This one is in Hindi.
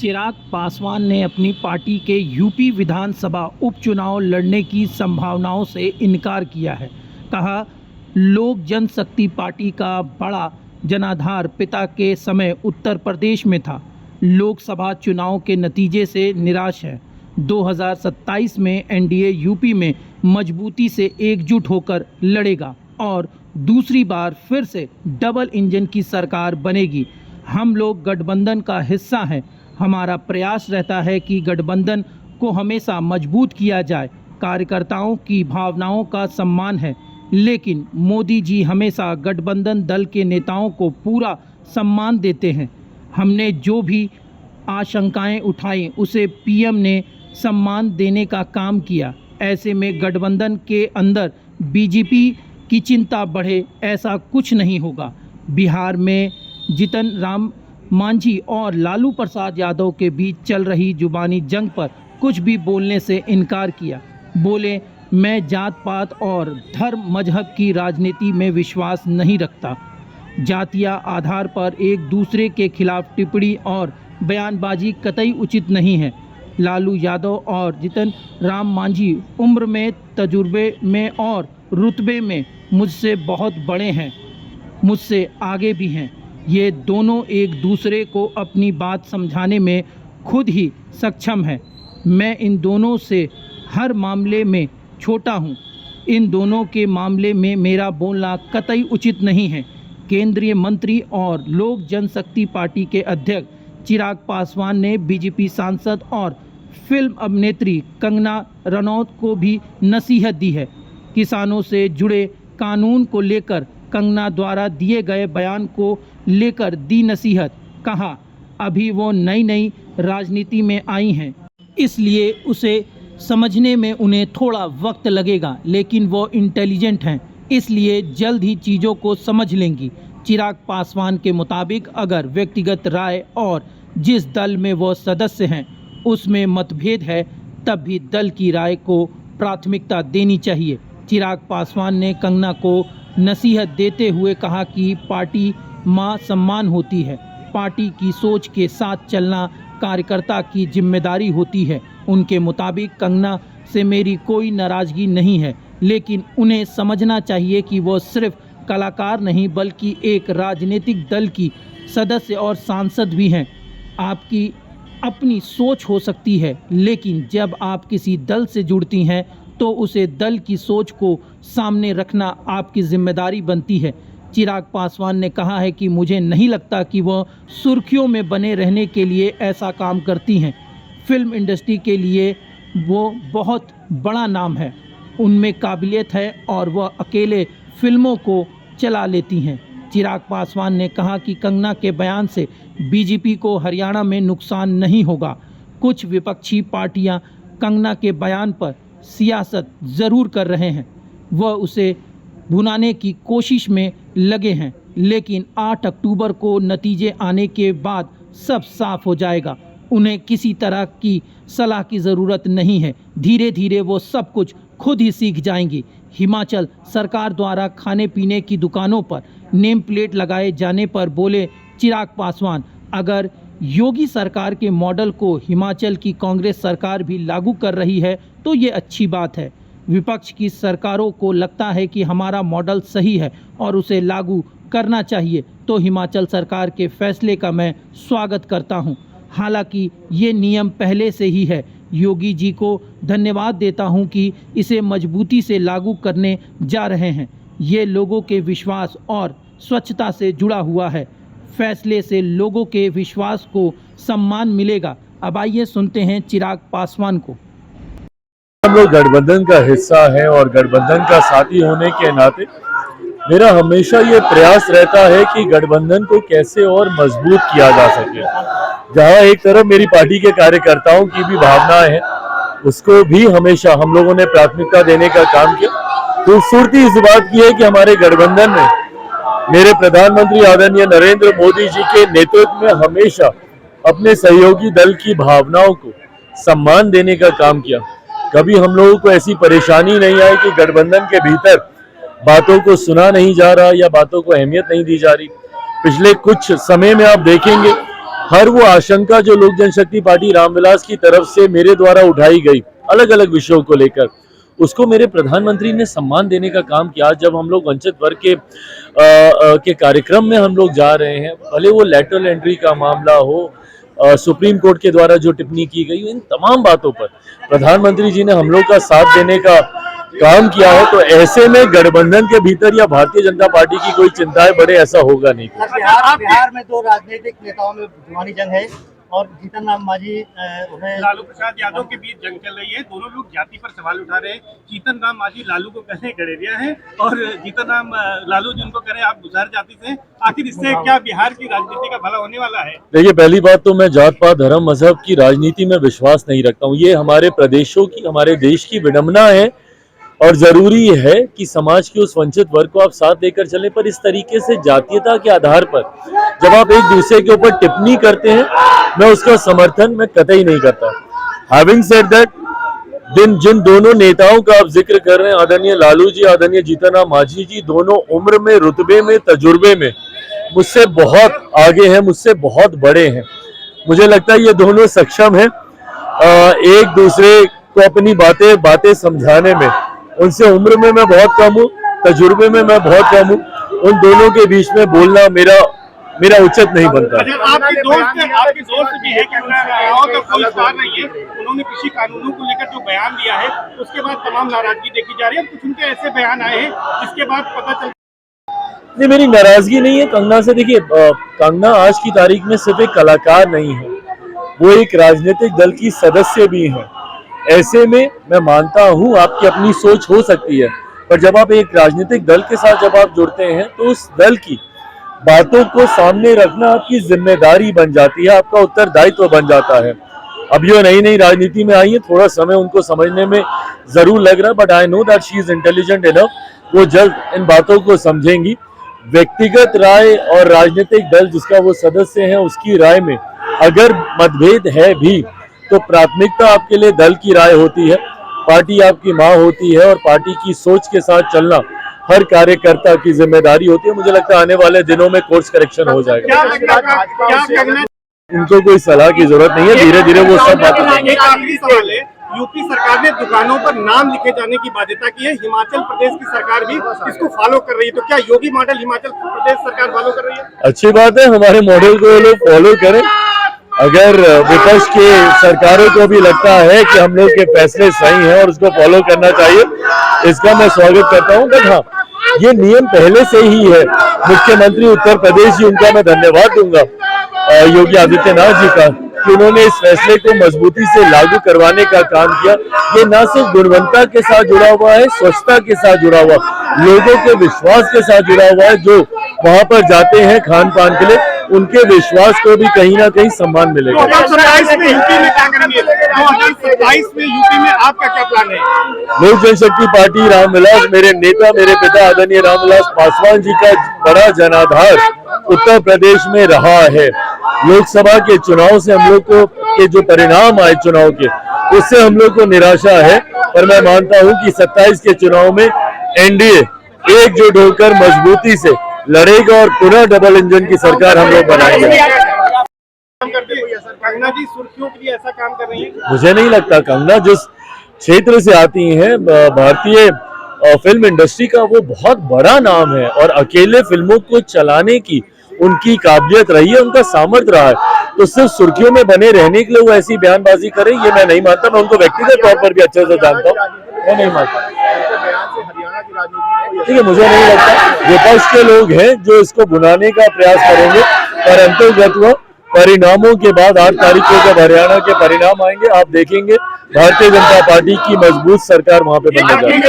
चिराग पासवान ने अपनी पार्टी के यूपी विधानसभा उपचुनाव लड़ने की संभावनाओं से इनकार किया है। कहा, लोक जनशक्ति पार्टी का बड़ा जनाधार पिता के समय उत्तर प्रदेश में था। लोकसभा चुनाव के नतीजे से निराश है। 2027 में एनडीए यूपी में मजबूती से एकजुट होकर लड़ेगा और दूसरी बार फिर से डबल इंजन की सरकार बनेगी। हम लोग गठबंधन का हिस्सा हैं। हमारा प्रयास रहता है कि गठबंधन को हमेशा मजबूत किया जाए। कार्यकर्ताओं की भावनाओं का सम्मान है, लेकिन मोदी जी हमेशा गठबंधन दल के नेताओं को पूरा सम्मान देते हैं। हमने जो भी आशंकाएं उठाई उसे पीएम ने सम्मान देने का काम किया। ऐसे में गठबंधन के अंदर बीजेपी की चिंता बढ़े, ऐसा कुछ नहीं होगा। बिहार में जीतन राम मांझी और लालू प्रसाद यादव के बीच चल रही जुबानी जंग पर कुछ भी बोलने से इनकार किया। बोले, मैं जात पात और धर्म मजहब की राजनीति में विश्वास नहीं रखता। जातीय आधार पर एक दूसरे के खिलाफ टिप्पणी और बयानबाजी कतई उचित नहीं है। लालू यादव और जीतन राम मांझी उम्र में, तजुर्बे में और रुतबे में मुझसे बहुत बड़े हैं, मुझसे आगे भी हैं। ये दोनों एक दूसरे को अपनी बात समझाने में खुद ही सक्षम हैं। मैं इन दोनों से हर मामले में छोटा हूँ। इन दोनों के मामले में मेरा बोलना कतई उचित नहीं है। केंद्रीय मंत्री और लोक जनशक्ति पार्टी के अध्यक्ष चिराग पासवान ने बीजेपी सांसद और फिल्म अभिनेत्री कंगना रनौत को भी नसीहत दी है। किसानों से जुड़े कानून को लेकर कंगना द्वारा दिए गए बयान को लेकर दी नसीहत। कहा, अभी वो नई राजनीति में आई हैं, इसलिए उसे समझने में उन्हें थोड़ा वक्त लगेगा, लेकिन वो इंटेलिजेंट हैं, इसलिए जल्द ही चीज़ों को समझ लेंगी। चिराग पासवान के मुताबिक अगर व्यक्तिगत राय और जिस दल में वो सदस्य हैं उसमें मतभेद है, तब भी दल की राय को प्राथमिकता देनी चाहिए। चिराग पासवान ने कंगना को नसीहत देते हुए कहा कि पार्टी मां सम्मान होती है। पार्टी की सोच के साथ चलना कार्यकर्ता की जिम्मेदारी होती है। उनके मुताबिक कंगना से मेरी कोई नाराज़गी नहीं है, लेकिन उन्हें समझना चाहिए कि वो सिर्फ कलाकार नहीं बल्कि एक राजनीतिक दल की सदस्य और सांसद भी हैं। आपकी अपनी सोच हो सकती है, लेकिन जब आप किसी दल से जुड़ती हैं तो उसे दल की सोच को सामने रखना आपकी जिम्मेदारी बनती है। चिराग पासवान ने कहा है कि मुझे नहीं लगता कि वह सुर्खियों में बने रहने के लिए ऐसा काम करती हैं। फिल्म इंडस्ट्री के लिए वो बहुत बड़ा नाम है, उनमें काबिलियत है और वह अकेले फिल्मों को चला लेती हैं। चिराग पासवान ने कहा कि कंगना के बयान से बीजेपी को हरियाणा में नुकसान नहीं होगा। कुछ विपक्षी पार्टियां कंगना के बयान पर सियासत ज़रूर कर रहे हैं, वह उसे भुनाने की कोशिश में लगे हैं, लेकिन 8 अक्टूबर को नतीजे आने के बाद सब साफ हो जाएगा। उन्हें किसी तरह की सलाह की ज़रूरत नहीं है। धीरे धीरे वो सब कुछ खुद ही सीख जाएंगी। हिमाचल सरकार द्वारा खाने पीने की दुकानों पर नेम प्लेट लगाए जाने पर बोले चिराग पासवान, अगर योगी सरकार के मॉडल को हिमाचल की कांग्रेस सरकार भी लागू कर रही है तो ये अच्छी बात है। विपक्ष की सरकारों को लगता है कि हमारा मॉडल सही है और उसे लागू करना चाहिए, तो हिमाचल सरकार के फैसले का मैं स्वागत करता हूं। हालांकि ये नियम पहले से ही है। योगी जी को धन्यवाद देता हूं कि इसे मजबूती से लागू करने जा रहे हैं। ये लोगों के विश्वास और स्वच्छता से जुड़ा हुआ है। फैसले से लोगों के विश्वास को सम्मान मिलेगा। अब आइए सुनते हैं चिराग पासवान को। हम लोग गठबंधन का हिस्सा हैं और गठबंधन का साथी होने के नाते मेरा हमेशा ये प्रयास रहता है कि गठबंधन को कैसे और मजबूत किया जा सके। जहां एक तरफ मेरी पार्टी के कार्यकर्ताओं की भी भावनाएं हैं, उसको भी हमेशा हम लोगों ने प्राथमिकता देने का काम किया। खूबसूरती इस बात की है कि हमारे गठबंधन में मेरे प्रधानमंत्री आदरणीय नरेंद्र मोदी जी के नेतृत्व में हमेशा अपने सहयोगी दल की भावनाओं को सम्मान देने का काम किया। कभी हम लोगों को ऐसी परेशानी नहीं आई कि गठबंधन के भीतर बातों को सुना नहीं जा रहा या बातों को अहमियत नहीं दी जा रही। पिछले कुछ समय में आप देखेंगे हर वो आशंका जो लोक जनशक्ति पार्टी रामविलास की तरफ से मेरे द्वारा उठाई गई अलग अलग विषयों को लेकर, उसको मेरे प्रधानमंत्री ने सम्मान देने का काम किया। जब हम लोग वंचित वर्ग के कार्यक्रम में हम लोग जा रहे हैं, भले वो लेटरल एंट्री का मामला हो, सुप्रीम कोर्ट के द्वारा जो टिप्पणी की गई, इन तमाम बातों पर प्रधानमंत्री जी ने हम लोग का साथ देने का काम किया है। तो ऐसे में गठबंधन के भीतर या भारतीय जनता पार्टी की कोई चिंताएं बढ़े, ऐसा होगा नहीं। बिहार में दो राजनीतिक नेताओं में जुबानी जंग है और जीतन राम मांझी उन्हें लालू प्रसाद यादव के बीच जंग चल रही है। दोनों लोग जाति पर सवाल उठा रहे हैं। जीतन राम मांझी लालू को कह रहे गड़ेरिया है और जीतन राम लालू जिनको कह रहे आप गुजर जाति से। आखिर इससे क्या बिहार की राजनीति का भला होने वाला है? देखिए, पहली बात तो मैं जात पात धर्म मजहब की राजनीति में विश्वास नहीं रखता हूँ। ये हमारे प्रदेशों की, हमारे देश की विडंबना है और जरूरी है कि समाज के उस वंचित वर्ग को आप साथ लेकर चलें। पर इस तरीके से जातीयता के आधार पर जब आप एक दूसरे के ऊपर टिप्पणी करते हैं, मैं उसका समर्थन मैं कतई नहीं करता। हैविंग सेड दैट, जिन दोनों नेताओं का आप जिक्र कर रहे हैं, आदरणीय लालू जी, आदरणीय जीतन राम मांझी जी, दोनों उम्र में, रुतबे में, तजुर्बे में मुझसे बहुत आगे हैं, मुझसे बहुत बड़े हैं। मुझे लगता है ये दोनों सक्षम हैं एक दूसरे को अपनी बातें समझाने में। उनसे उम्र में मैं बहुत कम हूँ, तजुर्बे में मैं बहुत कम हूँ। उन दोनों के बीच में बोलना मेरा उचित नहीं बनता। आपकी दोस्त भी है, कंगना रनावत का कोई सवाल नहीं है। उन्होंने कृषि कानूनों को लेकर जो बयान दिया है, उसके बाद तमाम नाराजगी देखी जा रही है। कुछ उनके ऐसे बयान आए हैं जिसके बाद पता चल नहीं, मेरी नाराजगी नहीं है कंगना से। देखिए, कंगना आज की तारीख में सिर्फ एक कलाकार नहीं है, वो एक राजनीतिक दल की सदस्य भी है। ऐसे में मैं मानता हूं आपकी अपनी सोच हो सकती है, पर जब आप एक राजनीतिक दल के साथ जब आप जुड़ते हैं तो उस दल की बातों को सामने रखना आपकी जिम्मेदारी बन जाती है, आपका उत्तरदायित्व बन जाता है। अब ये नई राजनीति में आई है, थोड़ा समय उनको समझने में जरूर लग रहा है, but I know that she is intelligent enough. वो जल्द इन बातों को समझेंगी। व्यक्तिगत राय और राजनीतिक दल जिसका वो सदस्य है, उसकी राय में अगर मतभेद है भी तो प्राथमिकता आपके लिए दल की राय होती है। पार्टी आपकी माँ होती है और पार्टी की सोच के साथ चलना हर कार्यकर्ता की जिम्मेदारी होती है। मुझे लगता है आने वाले दिनों में कोर्स करेक्शन हो जाएगा। उनको कोई सलाह की जरूरत नहीं है, धीरे धीरे वो सब बातें। एक आखिरी सवाल है, यूपी सरकार ने दुकानों पर नाम लिखे जाने की बाध्यता की है। हिमाचल प्रदेश की सरकार भी इसको फॉलो कर रही है, तो क्या योगी मॉडल हिमाचल प्रदेश सरकार फॉलो कर रही है? अच्छी बात है, हमारे मॉडल को लोग फॉलो करें। अगर विपक्ष के सरकारों को भी लगता है कि हम लोग के फैसले सही हैं और उसको फॉलो करना चाहिए, इसका मैं स्वागत करता हूं। बट हाँ, ये नियम पहले से ही है। मुख्यमंत्री उत्तर प्रदेश जी, उनका मैं धन्यवाद दूंगा योगी आदित्यनाथ जी का, कि उन्होंने इस फैसले को मजबूती से लागू करवाने का काम किया। ये न सिर्फ गुणवत्ता के साथ जुड़ा हुआ है, स्वच्छता के साथ जुड़ा हुआ, लोगों के विश्वास के साथ जुड़ा हुआ है। जो वहां पर जाते हैं खान पान के लिए, उनके विश्वास को भी कहीं ना कहीं सम्मान मिलेगा। 2027 में यूपी में क्या करेंगे? 2027 में यूपी में आपका क्या प्लान है? लोक जनशक्ति पार्टी रामविलास, मेरे नेता, मेरे पिता आदरणीय रामविलास पासवान जी का बड़ा जनाधार उत्तर प्रदेश में रहा है। लोकसभा के चुनाव से हम लोग को के जो परिणाम आए चुनाव के, उससे हम लोग को निराशा है। पर मैं मानता हूं कि 27 के चुनाव में एनडीए एकजुट होकर मजबूती से लड़ेगा और पुनः डबल इंजन की सरकार हम लोग बनाएंगे। कंगना जी सुर्खियों के लिए ऐसा काम कर रही है? मुझे नहीं लगता। कंगना जिस क्षेत्र से आती हैं, भारतीय फिल्म इंडस्ट्री का वो बहुत बड़ा नाम है और अकेले फिल्मों को चलाने की उनकी काबिलियत रही है, उनका सामर्थ्य रहा है। तो सिर्फ सुर्खियों में बने रहने के लिए वो ऐसी बयानबाजी करें, ये मैं नहीं मानता। मैं उनको व्यक्तिगत तौर पर भी अच्छे से जानता हूँ, मैं नहीं मानता। ठीक है, मुझे नहीं लगता। विपक्ष के लोग हैं जो इसको बुलाने का प्रयास करेंगे, पर अंतर्गत परिणामों के बाद 8 तारीख को जब हरियाणा के परिणाम आएंगे, आप देखेंगे भारतीय जनता पार्टी की मजबूत सरकार वहां पे बनने जा रही है।